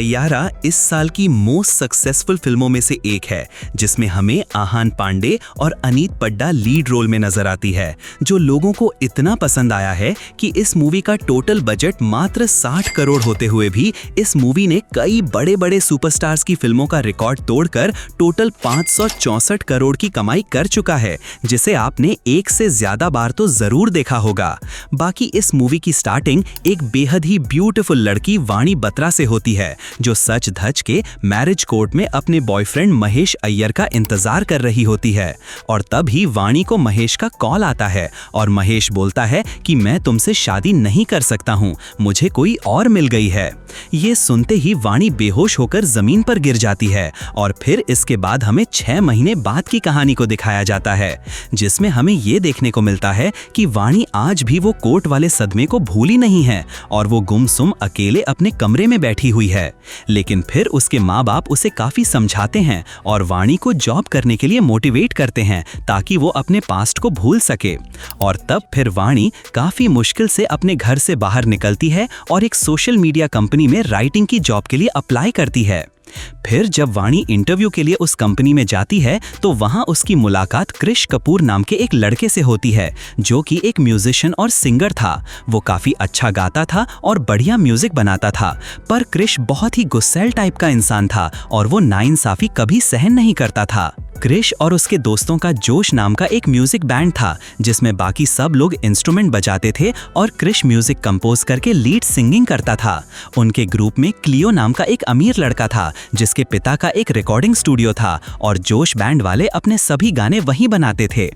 सैयारा इस साल की मोस्ट सक्सेसफुल फिल्मों में से एक है, जिसमें हमें आहान पांडे और अनीत पड्डा लीड रोल में नजर आती है, जो लोगों को इतना पसंद आया है कि इस मूवी का टोटल बजट मात्र 60 करोड़ होते हुए भी इस मूवी ने कई बड़े बड़े सुपरस्टार्स की फिल्मों का रिकॉर्ड तोड़कर टोटल 564 करोड़ की कमाई कर चुका है, जिसे आपने एक से ज्यादा बार तो जरूर देखा होगा। बाकी इस मूवी की स्टार्टिंग एक बेहद ही ब्यूटीफुल लड़की वाणी बत्रा से होती है, जो सच धज के मैरिज कोर्ट में अपने बॉयफ्रेंड महेश अय्यर का इंतजार कर रही होती है। और तब ही वाणी को महेश का कॉल आता है और महेश बोलता है कि मैं तुमसे शादी नहीं कर सकता हूँ, मुझे कोई और मिल गई है। ये सुनते ही वाणी बेहोश होकर जमीन पर गिर जाती है और फिर इसके बाद हमें 6 महीने बाद की कहानी को दिखाया जाता है, जिसमें हमें ये देखने को मिलता है कि वाणी आज भी वो कोर्ट वाले सदमे को भूली नहीं है और वो गुमसुम अकेले अपने कमरे में बैठी हुई है। लेकिन फिर उसके माँ बाप उसे काफी समझाते हैं और वाणी को जॉब करने के लिए मोटिवेट करते हैं ताकि वो अपने पास्ट को भूल सके। और तब फिर वाणी काफी मुश्किल से अपने घर से बाहर निकलती है और एक सोशल मीडिया कंपनी में राइटिंग की जॉब के लिए अप्लाई करती है। फिर जब वाणी इंटरव्यू के लिए उस कंपनी में जाती है तो वहां उसकी मुलाकात कृष कपूर नाम के एक लड़के से होती है, जो कि एक म्यूजिशियन और सिंगर था। वो काफी अच्छा गाता था और बढ़िया म्यूजिक बनाता था, पर कृष बहुत ही गुस्सैल टाइप का इंसान था और वो नाइंसाफी कभी सहन नहीं करता था। कृष और उसके दोस्तों का जोश नाम का एक म्यूजिक बैंड था, जिसमें बाकी सब लोग इंस्ट्रूमेंट बजाते थे और कृष म्यूजिक कंपोज करके लीड सिंगिंग करता था। उनके ग्रुप में क्लियो नाम का एक अमीर लड़का था, जिसके पिता का एक रिकॉर्डिंग स्टूडियो था और जोश बैंड वाले अपने सभी गाने वहीं बनाते थे।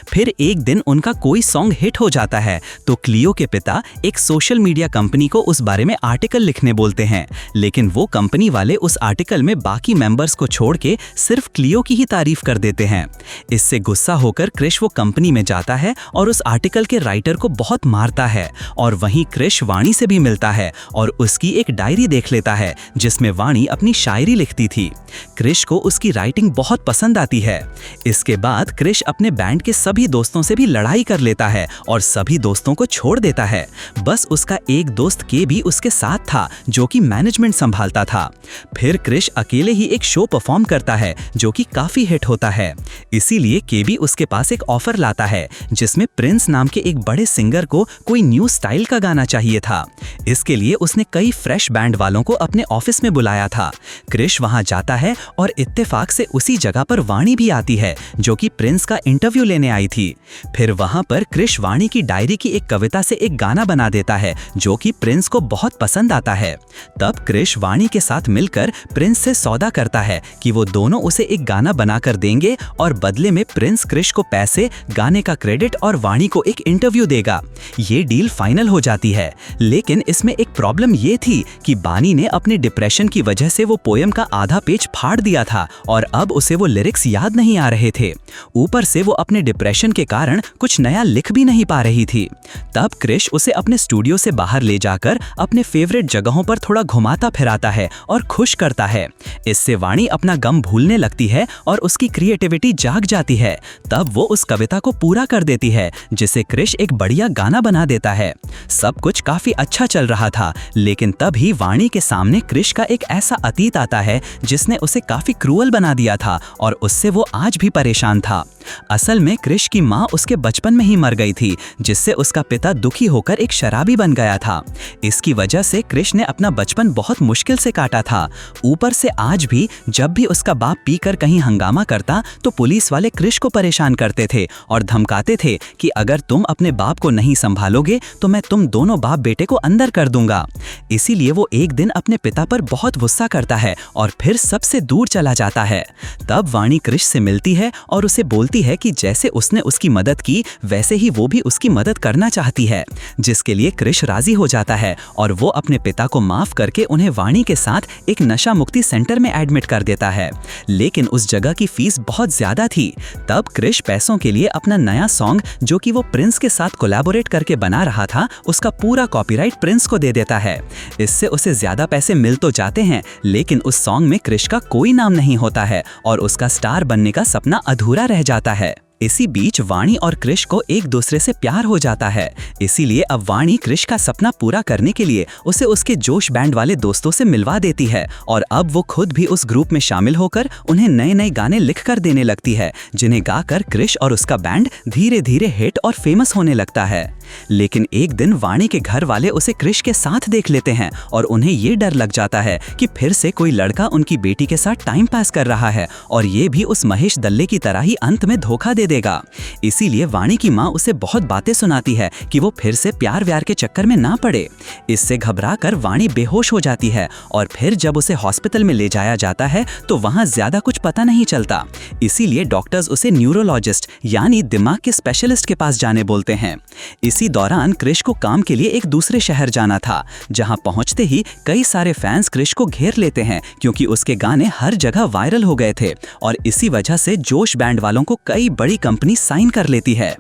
फिर एक दिन उनका कोई सॉन्ग हिट हो जाता है तो क्लियो के पिता एक सोशल मीडिया कंपनी को उस बारे में आर्टिकल लिखने बोलते हैं, लेकिन वो कंपनी वाले उस आर्टिकल में बाकी मेंबर्स को छोड़ के सिर्फ क्लियो की ही तारीफ कर देते हैं। इससे गुस्सा होकर कृष वो कंपनी में जाता है और उस आर्टिकल के राइटर को बहुत मारता है और वहीं कृष वाणी से भी मिलता है और उसकी एक डायरी देख लेता है जिसमें वाणी अपनी शायरी लिखती थी। कृष को उसकी राइटिंग बहुत पसंद आती है। इसके बाद कृष अपने बैंड के सभी दोस्तों से भी लड़ाई कर लेता है और सभी दोस्तों को छोड़ देता है। बस उसका एक दोस्त के भी उसके साथ था, जो कि मैनेजमेंट संभालता था। फिर कृष अकेले ही एक शो परफॉर्म करता है जो कि काफी हिट होता है। इसीलिए केबी उसके पास एक ऑफर लाता है जिसमें प्रिंस नाम के एक बड़े सिंगर को कोई न्यू स्टाइल का गाना चाहिए था। इसके लिए उसने कई फ्रेश बैंड वालों को अपने ऑफिस में बुलाया था। कृष वहां जाता है और इत्तेफाक से उसी जगह पर वाणी भी आती है, जो कि प्रिंस का इंटरव्यू लेने आई थी। फिर वहां पर कृष वाणी की डायरी की एक कविता से एक गाना बना देता है जो कि प्रिंस को बहुत पसंद आता है। तब कृष वाणी के साथ मिलकर प्रिंस से सौदा करता है कि वो दोनों उसे एक गाना बनाकर देंगे और बदले में प्रिंस कृष को पैसे, गाने का क्रेडिट और वाणी को एक इंटरव्यू देगा। ये डील फाइनल हो जाती है, लेकिन इसमें एक प्रॉब्लम ये थी कि बानी ने अपने डिप्रेशन की वजह से वो पोयम का आधा पेज फाड़ दिया था और अब उसे वो लिरिक्स याद नहीं आ रहे थे। ऊपर से वो अपने डिप्रेशन के कारण कुछ नया लिख भी नहीं पा रही थी। तब कृष उसे अपने स्टूडियो से बाहर ले जाकर अपने फेवरेट जगहों पर थोड़ा घुमाता फिराता है और खुश करता है। इससे वाणी अपना गम भूलने लगती है और उसकी क्रिएटिविटी जाग जाती है। तब वो उस कविता को पूरा कर देती है, जिसे कृष एक बढ़िया गाना बना देता है। सब कुछ काफी अच्छा चल रहा था, लेकिन तभी वाणी के सामने कृष का एक ऐसा अतीत आता है जिसने उसे काफी क्रूअल बना दिया था और उससे वो आज भी परेशान था। असल में कृष की माँ उसके बचपन में ही मर गई थी, जिससे उसका पिता दुखी होकर एक शराबी बन गया था। इसकी वजह से कृष ने अपना बचपन बहुत मुश्किल से काटा था। ऊपर से आज भी जब भी उसका बाप पीकर कहीं हंगामा करता तो पुलिस वाले कृष को परेशान करते थे और धमकाते थे कि अगर तुम अपने बाप को नहीं संभालोगे तो मैं तुम दोनों बाप बेटे को अंदर कर दूंगा। इसीलिए वो एक दिन अपने पिता पर बहुत गुस्सा करता है और फिर सबसे दूर चला जाता है। तब वाणी कृष से मिलती है और उसे बोलती है कि जैसे उसने उसकी मदद की वैसे ही वो भी उसकी मदद करना चाहती है, जिसके लिए कृष राजी हो जाता है और वो अपने पिता को माफ करके उन्हें वाणी के साथ एक नशा मुक्ति सेंटर में एडमिट कर देता है। लेकिन उस जगह की फीस बहुत ज्यादा थी। तब कृष पैसों के लिए अपना नया सॉन्ग, जो कि वो प्रिंस के साथ कोलैबोरेट करके बना रहा था, उसका पूरा कॉपीराइट प्रिंस को दे देता है। इससे उसे ज्यादा पैसे मिल तो जाते हैं, लेकिन उस सॉन्ग में कृष का कोई नाम नहीं होता है और उसका स्टार बनने का सपना अधूरा रह जाता है। इसी बीच वाणी और कृष को एक दूसरे से प्यार हो जाता है। इसीलिए अब वाणी कृष का सपना पूरा करने के लिए उसे उसके जोश बैंड वाले दोस्तों से मिलवा देती है और अब वो खुद भी उस ग्रुप में शामिल होकर उन्हें नए नए गाने लिख कर देने लगती है, जिन्हें गाकर कृष और उसका बैंड धीरे धीरे हिट और फेमस होने लगता है। लेकिन एक दिन वाणी के घर वाले उसे कृष के साथ देख लेते हैं और उन्हें ये डर लग जाता है कि फिर से कोई लड़का उनकी बेटी के साथ टाइम पास कर रहा है और ये भी उस महेश दल्ले की तरह ही अंत में धोखा दे देगा। इसीलिए वाणी की माँ उसे बहुत बातें सुनाती है कि वो फिर से प्यार व्यार के चक्कर में ना पड़े। इससे घबराकर वाणी बेहोश हो जाती है और फिर जब उसे हॉस्पिटल में ले जाया जाता है तो वहाँ ज्यादा कुछ पता नहीं चलता। इसीलिए डॉक्टर्स उसे न्यूरोलॉजिस्ट यानी दिमाग के स्पेशलिस्ट के पास जाने बोलते हैं। इसी दौरान कृष को काम के लिए एक दूसरे शहर जाना था, जहां पहुंचते ही कई सारे फैंस कृष को घेर लेते हैं क्योंकि उसके गाने हर जगह वायरल हो गए थे और इसी वजह से जोश बैंड वालों को कई बड़ी कंपनी साइन कर लेती है।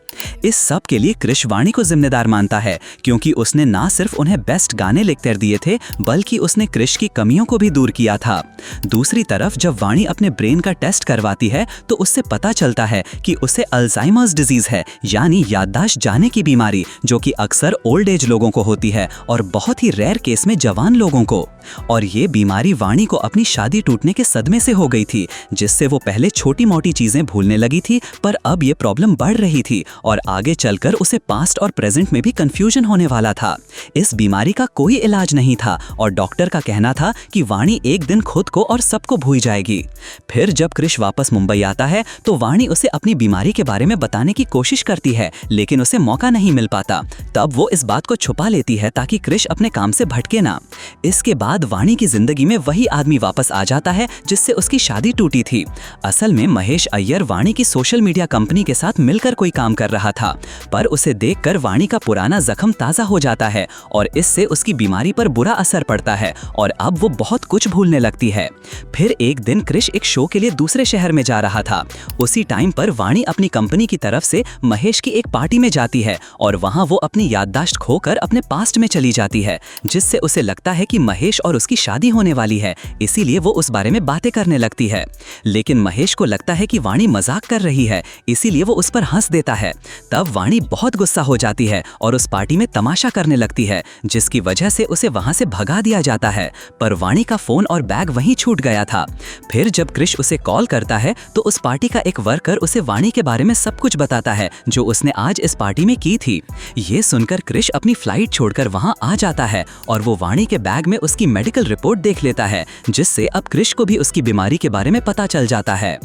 इस सब के लिए कृष वाणी को जिम्मेदार मानता है क्योंकि उसने ना सिर्फ उन्हें बेस्ट गाने लिखकर दिए थे बल्कि उसने कृष की कमियों को भी दूर किया था। दूसरी तरफ जब वाणी अपने ब्रेन का टेस्ट करवाती है तो उससे पता चलता है कि उसे अल्जाइमर्स डिजीज है यानी याददाश्त जाने की बीमारी, जो कि अक्सर ओल्ड एज लोगों को होती है और बहुत ही रेयर केस में जवान लोगों को। और ये बीमारी वाणी को अपनी शादी टूटने के सदमे से हो गई थी, जिससे वो पहले छोटी मोटी चीजें भूलने लगी थी, पर अब ये प्रॉब्लम बढ़ रही थी और आगे चलकर उसे पास्ट और प्रेजेंट में भी कंफ्यूजन होने वाला था। इस बीमारी का कोई इलाज नहीं था और डॉक्टर का कहना था कि वाणी एक दिन खुद को और सबको भूल जाएगी। फिर जब कृष वापस मुंबई आता है तो वाणी उसे अपनी बीमारी के बारे में बताने की कोशिश करती है, लेकिन उसे मौका नहीं मिल पाता। तब वो इस बात को छुपा लेती है ताकि कृष अपने काम से भटके ना। इसके बाद वाणी की जिंदगी में वही आदमी वापस आ जाता है जिससे उसकी शादी टूटी थी। असल में महेश अय्यर वाणी की सोशल मीडिया कंपनी के साथ मिलकर कोई काम कर रहा था, पर उसे देखकर वाणी का पुराना जख्म ताजा हो जाता है और इससे उसकी बीमारी पर बुरा असर पड़ता है और अब वो बहुत कुछ भूलने लगती है। फिर एक दिन कृष एक शो के लिए दूसरे शहर में जा रहा था। उसी टाइम पर वाणी अपनी कंपनी की तरफ से महेश की एक पार्टी में जाती है और वहां वो अपनी याददाश्त खोकर अपने पास्ट में चली जाती है, जिससे उसे लगता है कि महेश और उसकी शादी होने वाली है। इसीलिए वो उस बारे में बातें करने लगती है, लेकिन महेश को लगता है कि वाणी मजाक कर रही है, इसीलिए वो उस पर हंस देता है। तब वाणी बहुत गुस्सा हो जाती है और उस पार्टी में तमाशा करने लगती है, जिसकी वजह से उसे वहां से भगा दिया जाता है। पर वाणी का फोन और बैग वहीं छूट गया था। फिर जब कृष उसे कॉल करता है तो उस पार्टी का एक वर्कर उसे वाणी के बारे में सब कुछ बताता है जो उसने आज इस पार्टी में की थी। ये सुनकर कृष अपनी फ्लाइट छोड़कर वहां आ जाता है और वो वाणी के बैग में उसकी मेडिकल रिपोर्ट देख लेता है, जिससे अब कृष को भी उसकी बीमारी के बारे में पता चल जाता है।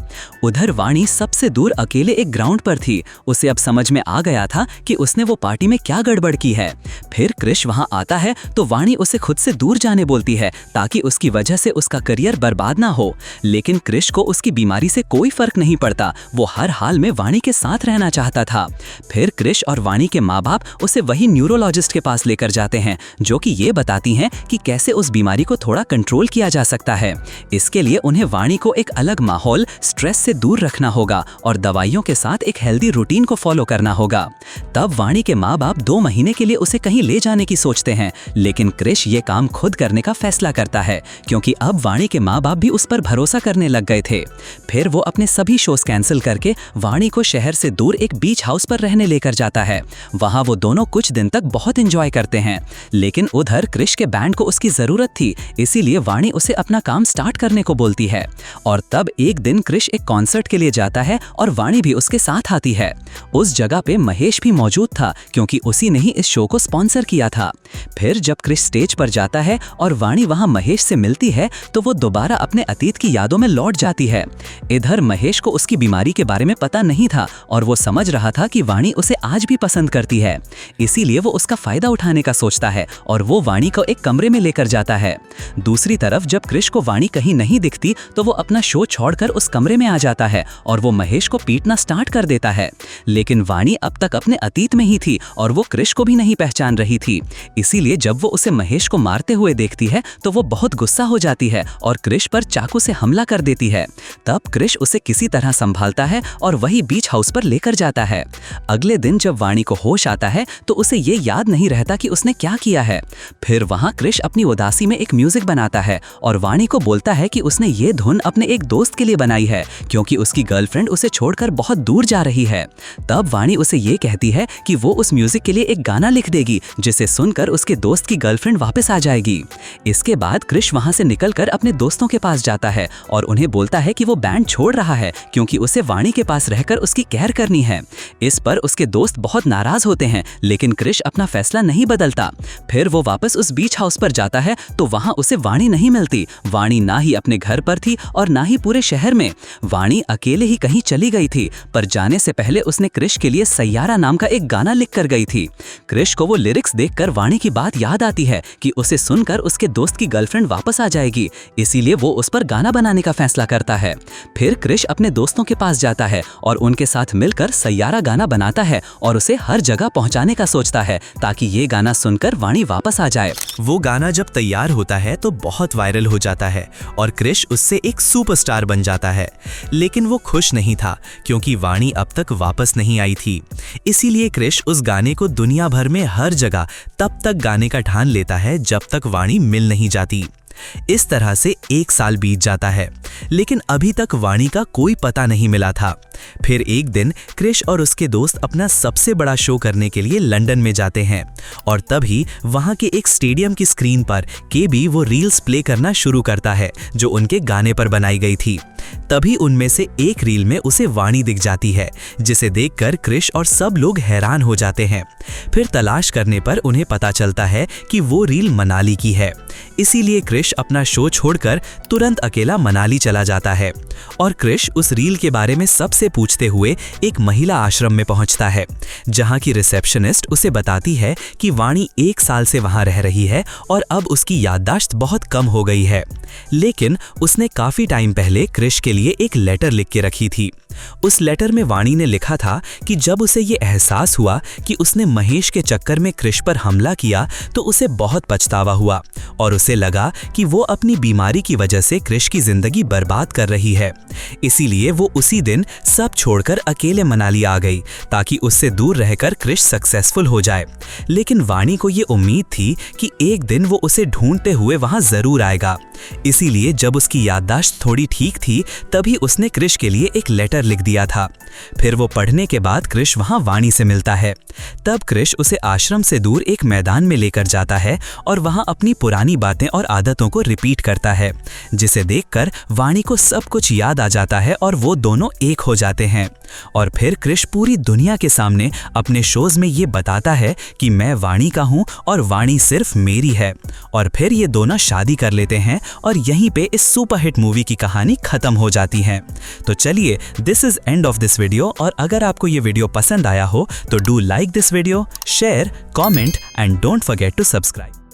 उधर वाणी सबसे दूर अकेले एक ग्राउंड पर थी। उसे अब समझ में आ गया था कि उसने वो पार्टी में क्या गड़बड़ की है। फिर कृष वहां आता है तो वाणी उसे खुद से दूर जाने बोलती है ताकि उसकी वजह से उसका करियर बर्बाद ना हो, लेकिन कृष को उसकी बीमारी से कोई फर्क नहीं पड़ता। वो हर हाल में वाणी के साथ रहना चाहता था। फिर कृष और वाणी के माँ बाप उसे वही न्यूरोलॉजिस्ट के पास लेकर जाते हैं, जो कि ये बताती हैं कि कैसे उस बीमारी को थोड़ा कंट्रोल किया जा सकता है। इसके लिए उन्हें वाणी को एक अलग माहौल, स्ट्रेस से दूर रखना होगा और दवाइयों के साथ एक हेल्दी रूटीन को फॉलो करना होगा। तब वाणी के माँ बाप 2 महीने के लिए उसे कहीं ले जाने की सोचते हैं, लेकिन कृष ये काम खुद करने का फैसला करता है क्योंकि अब वाणी के माँ बाप भी उस पर भरोसा करने लग गए थे। फिर वो अपने सभी शोज कैंसिल करके वाणी को शहर से दूर एक बीच हाउस पर रहने लेकर जाता है। वहां वो दोनों कुछ दिन तक बहुत एंजॉय करते हैं, लेकिन उधर कृष के बैंड को उसकी जरूरत थी, इसीलिए वाणी उसे अपना काम स्टार्ट करने को बोलती है। और तब एक दिन कृष एक कॉन्सर्ट के लिए जाता है और वाणी भी उसके साथ आती है। उस जगह पे महेश भी मौजूद था क्योंकि उसी ने ही इस शो को स्पॉन्सर किया था। फिर जब कृष स्टेज पर जाता है और वाणी वहां महेश से मिलती है तो वो दोबारा अपने अतीत की यादों में लौट जाती है। इधर महेश को उसकी बीमारी के बारे में पता नहीं था और वो समझ रहा था कि वाणी उसे आज भी पसंद करती है, इसीलिए वो उसका फायदा उठाने का सोचता है और वो वाणी को एक कमरे में लेकर जाता है। दूसरी तरफ जब कृष को वाणी कहीं नहीं दिखती तो वो अपना शो छोड़कर उस कमरे में आ जाता है और वो महेश को पीटना स्टार्ट कर देता है। लेकिन वाणी अब तक अपने अतीत में ही थी और वो कृष को भी नहीं पहचान रही थी, इसीलिए जब वो उसे महेश को मारते हुए देखती है तो वो बहुत गुस्सा हो जाती है और कृष पर चाकू से हमला कर देती है। तब कृष उसे किसी तरह संभालता है और वही बीच हाउस पर लेकर जाता है। अगले दिन जब वाणी को होश आता है तो उसे ये याद नहीं रहता कि उसने क्या किया है। फिर वहां कृष अपनी उदासी में एक म्यूजिक बनाता है और वाणी को बोलता है कि उसने ये धुन अपने एक दोस्त के लिए बनाई है क्योंकि उसकी गर्लफ्रेंड उसे छोड़कर बहुत दूर जा रही है। तब वाणी उसे ये कहती है कि वो उस म्यूजिक के लिए एक गाना लिख देगी जिसे सुनकर उसके दोस्त की गर्लफ्रेंड वापस आ जाएगी। इसके बाद क्रिश वहां से निकलकर अपने दोस्तों के पास जाता है और उन्हें बोलता है कि वो बैंड छोड़ रहा है क्योंकि उसे वाणी के पास रहकर उसकी केयर करनी है। इस पर उसके दोस्त बहुत नाराज होते हैं, लेकिन क्रिश अपना फैसला नहीं बदलता। फिर वो वापस उस बीच हाउस पर जाता है तो वहां उसे वाणी नहीं मिलती। वाणी ना ही अपने घर पर थी और ना ही पूरे शहर में। वाणी अकेले ही कहीं चली गई थी, पर जाने से पहले उसने क्रिश के लिए सैयारा नाम का एक गाना लिख कर गई थी। क्रिश को वो लिरिक्स देखकर वाणी की बात याद आती है कि उसे सुनकर उसके दोस्त की गर्लफ्रेंड वापस आ जाएगी, इसीलिए वो उस पर गाना बनाने का फैसला करता है। फिर क्रिश अपने दोस्तों के पास जाता है और उनके साथ मिलकर सैयारा गाना बनाता है और उसे हर जगह पहुंचाने का सोचता है ताकि ये गाना सुनकर वाणी वापस आ जाए। वो गाना जब तैयार होता है तो बहुत वायरल हो जाता है और क्रिश उससे एक सुपरस्टार बन जाता है। लेकिन वो खुश नहीं था क्योंकि वाणी अब तक वापस नहीं आई थी। इसीलिए क्रिश उस गाने को दुनिया भर में हर जगह तब तक गाने का ठान लेता है जब तक वाणी मिल नहीं जाती। इस तरह से 1 साल बीत जाता है, लेकिन अभी तक वाणी का कोई पता नहीं मिला था। फिर एक दिन क्रिश और उसके दोस्त अपना सबसे बड़ा शो करने के लिए लंदन में जाते हैं और तभी वहां के एक स्टेडियम की स्क्रीन पर केबी वो रील्स प्ले करना शुरू करता है जो उनके गाने पर बनाई गई थी। तभी उनमें से एक रील में उसे वाणी दिख जाती है, जिसे देखकर क्रिश और सब लोग हैरान हो जाते हैं। फिर तलाश करने पर उन्हें पता चलता है कि वो रील मनाली की है। इसीलिए क्रिश अपना शो छोड़कर तुरंत अकेला मनाली चला जाता है और क्रिश उस रील के बारे में सबसे पूछते हुए एक महिला आश्रम में पहुंचता है, जहां की रिसेप्शनिस्ट उसे बताती है कि वाणी 1 साल से वहां रह रही है और अब उसकी याददाश्त बहुत कम हो गई है, लेकिन उसने काफी टाइम पहले क्रिश के लिए एक लेटर लिख के रखी थी। उस लेटर में वाणी ने लिखा था कि जब उसे ये एहसास हुआ कि उसने महेश के चक्कर में क्रिश पर हमला किया तो उसे बहुत पछतावा हुआ और उसे लगा कि वो अपनी बीमारी की वजह से क्रिश की जिंदगी बर्बाद कर रही है। इसीलिए वो उसी दिन सब छोड़कर अकेले मनाली आ गई ताकि उससे दूर रहकर क्रिश सक्सेसफुल हो जाए। लेकिन वाणी को ये उम्मीद थी कि एक दिन वो उसे ढूंढते हुए वहां जरूर आएगा। इसीलिए जब उसकी याददाश्त थोड़ी ठीक थी तभी उसने क्रिश के लिए एक लेटर लिख दिया था। फिर वो पढ़ने के बाद क्रिश वहां वाणी से मिलता है। तब क्रिश उसे आश्रम से दूर एक मैदान में लेकर जाता है और वहां अपनी पुरानी बातें और आदतों को रिपीट करता है, जिसे देखकर वाणी को सब कुछ याद आ जाता है और वो दोनों एक हो जाते हैं। और फिर क्रिश पूरी दुनिया के सामने अपने शोज में ये बताता है कि मैं वाणी का हूं और वाणी सिर्फ मेरी है। और फिर ये दोनों शादी कर लेते हैं और यहीं पे इस सुपरहिट मूवी की कहानी खत्म हो जाती है। तो चलिए, this is end of this video. और अगर आपको ये वीडियो पसंद आया हो तो do like this video, share, comment and don't forget to subscribe.